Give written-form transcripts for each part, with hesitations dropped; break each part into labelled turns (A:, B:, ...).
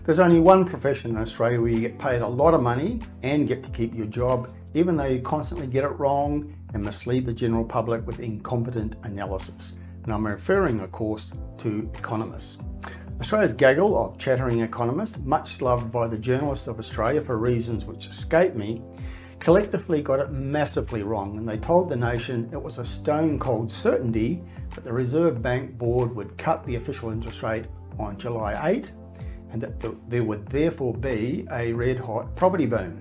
A: There's only one profession in Australia where you get paid a lot of money and get to keep your job, even though you constantly get it wrong and mislead the general public with incompetent analysis. And I'm referring, of course, to economists. Australia's gaggle of chattering economists, much loved by the journalists of Australia for reasons which escape me, collectively got it massively wrong, and they told the nation it was a stone-cold certainty that the Reserve Bank Board would cut the official interest rate on July 8, and that there would therefore be a red-hot property boom.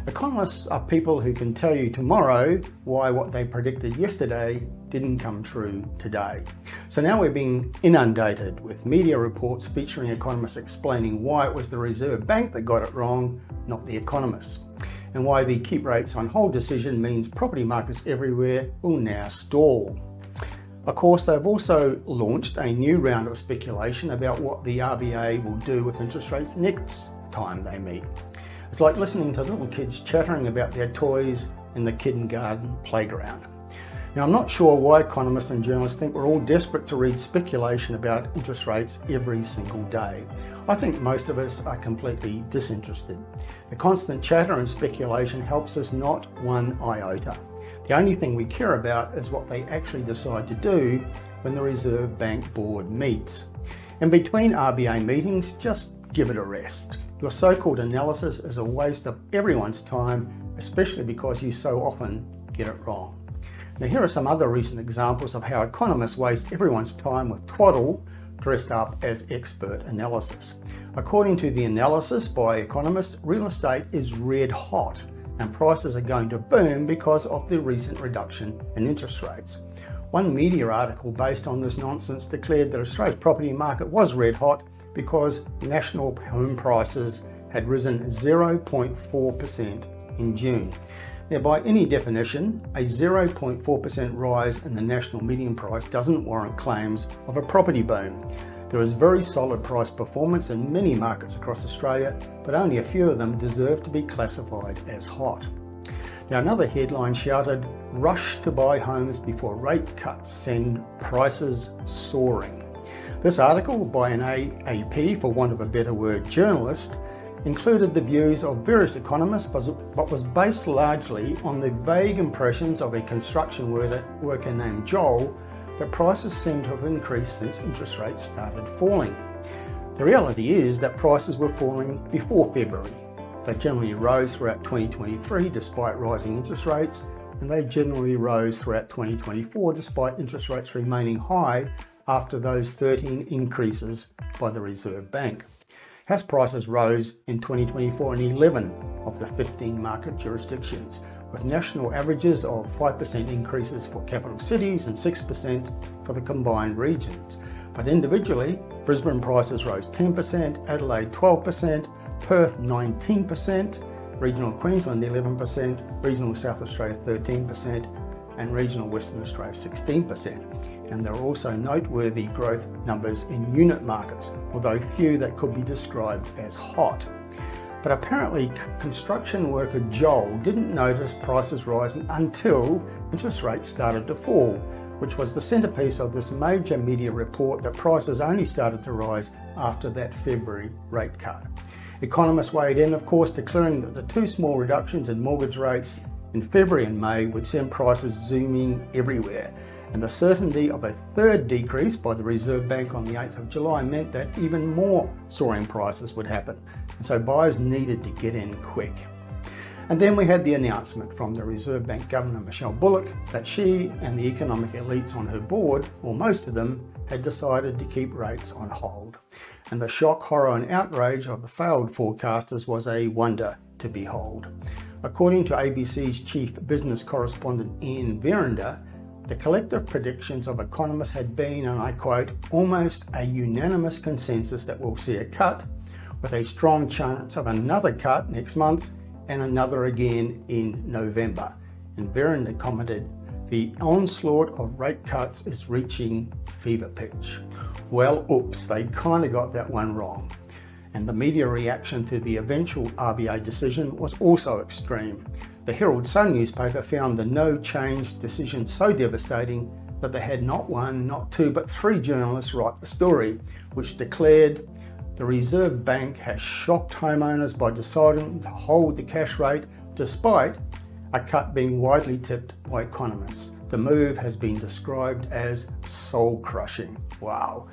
A: Economists are people who can tell you tomorrow why what they predicted yesterday didn't come true today. So now we're being inundated with media reports featuring economists explaining why it was the Reserve Bank that got it wrong, not the economists, and why the keep rates on hold decision means property markets everywhere will now stall. Of course, they've also launched a new round of speculation about what the RBA will do with interest rates next time they meet. It's like listening to little kids chattering about their toys in the kindergarten playground. Now, I'm not sure why economists and journalists think we're all desperate to read speculation about interest rates every single day. I think most of us are completely disinterested. The constant chatter and speculation helps us not one iota. The only thing we care about is what they actually decide to do when the Reserve Bank Board meets. In between RBA meetings, just give it a rest. Your so-called analysis is a waste of everyone's time, especially because you so often get it wrong. Now, here are some other recent examples of how economists waste everyone's time with twaddle dressed up as expert analysis. According to the analysis by economists, real estate is red hot and prices are going to boom because of the recent reduction in interest rates. One media article based on this nonsense declared that Australia's property market was red hot because national home prices had risen 0.4% in June. Now, by any definition, a 0.4% rise in the national median price doesn't warrant claims of a property boom. There is very solid price performance in many markets across Australia, but only a few of them deserve to be classified as hot. Now, another headline shouted, "Rush to buy homes before rate cuts send prices soaring." This article by an AAP, for want of a better word, journalist, included the views of various economists, but was based largely on the vague impressions of a construction worker named Joel that prices seem to have increased since interest rates started falling. The reality is that prices were falling before February. They generally rose throughout 2023 despite rising interest rates, and they generally rose throughout 2024 despite interest rates remaining high after those 13 increases by the Reserve Bank. House prices rose in 2024 in 11 of the 15 market jurisdictions, with national averages of 5% increases for capital cities and 6% for the combined regions. But individually, Brisbane prices rose 10%, Adelaide 12%, Perth 19%, regional Queensland 11%, regional South Australia 13%, and regional Western Australia 16%. And there are also noteworthy growth numbers in unit markets, although few that could be described as hot. But apparently construction worker Joel didn't notice prices rising until interest rates started to fall, which was the centrepiece of this major media report that prices only started to rise after that February rate cut. Economists weighed in, of course, declaring that the two small reductions in mortgage rates in February and May would send prices zooming everywhere. And the certainty of a third decrease by the Reserve Bank on the 8th of July meant that even more soaring prices would happen. And so buyers needed to get in quick. And then we had the announcement from the Reserve Bank Governor Michelle Bullock that she and the economic elites on her board, or most of them, had decided to keep rates on hold. And the shock, horror and outrage of the failed forecasters was a wonder to behold. According to ABC's chief business correspondent Ian Verinder, the collective predictions of economists had been, and I quote, almost a unanimous consensus that we'll see a cut, with a strong chance of another cut next month and another again in November. And Verinder commented, the onslaught of rate cuts is reaching fever pitch. Well, oops, they kind of got that one wrong. And the media reaction to the eventual RBA decision was also extreme. The Herald Sun newspaper found the no change decision so devastating that they had not one, not two, but three journalists write the story, which declared The Reserve Bank has shocked homeowners by deciding to hold the cash rate despite a cut being widely tipped by economists. The move has been described as soul-crushing. Wow.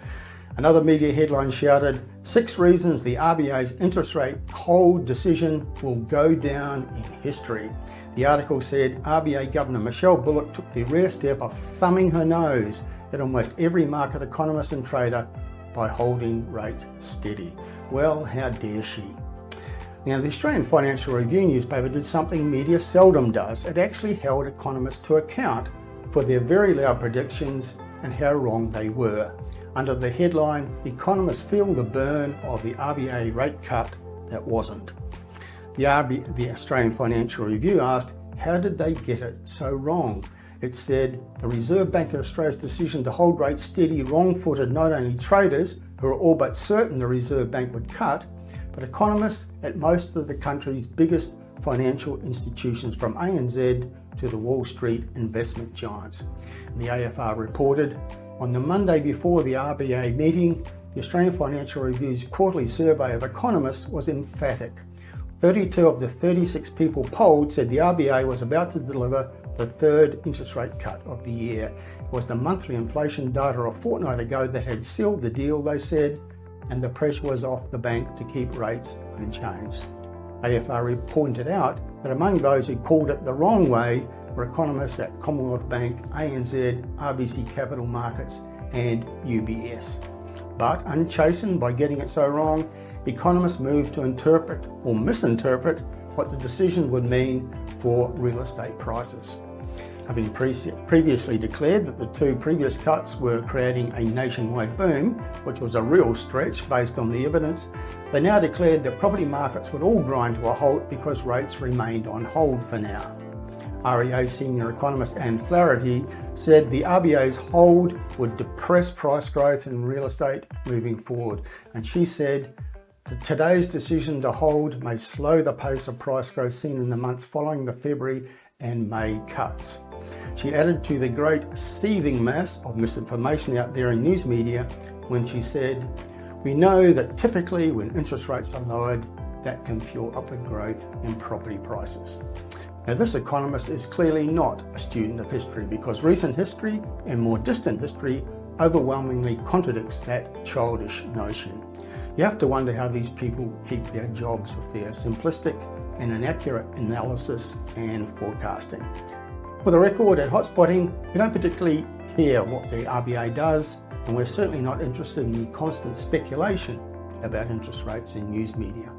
A: Another media headline shouted, 6 reasons the RBA's interest rate hold decision will go down in history. The article said RBA Governor Michelle Bullock took the rare step of thumbing her nose at almost every market economist and trader by holding rates steady. Well, how dare she? Now, the Australian Financial Review newspaper did something media seldom does. It actually held economists to account for their very loud predictions and how wrong they were. Under the headline, Economists Feel the Burn of the RBA Rate Cut That Wasn't. The Australian Financial Review asked, how did they get it so wrong? It said, the Reserve Bank of Australia's decision to hold rates steady wrong-footed not only traders, who are all but certain the Reserve Bank would cut, but economists at most of the country's biggest financial institutions, from ANZ to the Wall Street investment giants. And the AFR reported, on the Monday before the RBA meeting, the Australian Financial Review's quarterly survey of economists was emphatic. 32 of the 36 people polled said the RBA was about to deliver the third interest rate cut of the year. It was the monthly inflation data a fortnight ago that had sealed the deal, they said, and the pressure was off the bank to keep rates unchanged. AFR pointed out that among those who called it the wrong way were economists at Commonwealth Bank, ANZ, RBC Capital Markets and UBS. But unchastened by getting it so wrong, economists moved to interpret or misinterpret what the decision would mean for real estate prices. Having previously declared that the 2 previous cuts were creating a nationwide boom, which was a real stretch based on the evidence, they now declared that property markets would all grind to a halt because rates remained on hold for now. REA senior economist Anne Flaherty said the RBA's hold would depress price growth in real estate moving forward. And she said, today's decision to hold may slow the pace of price growth seen in the months following the February and May cuts. She added to the great seething mass of misinformation out there in news media when she said, we know that typically when interest rates are lowered, that can fuel upward growth in property prices. Now, this economist is clearly not a student of history because recent history and more distant history overwhelmingly contradicts that childish notion. You have to wonder how these people keep their jobs with their simplistic and inaccurate analysis and forecasting. For the record, at Hotspotting, we don't particularly care what the RBA does, and we're certainly not interested in the constant speculation about interest rates in news media.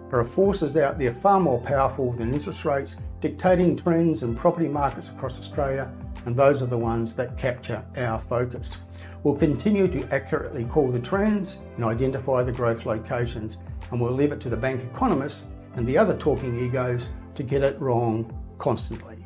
A: There are forces out there far more powerful than interest rates, dictating trends in property markets across Australia, and those are the ones that capture our focus. We'll continue to accurately call the trends and identify the growth locations, and we'll leave it to the bank economists and the other talking egos to get it wrong constantly.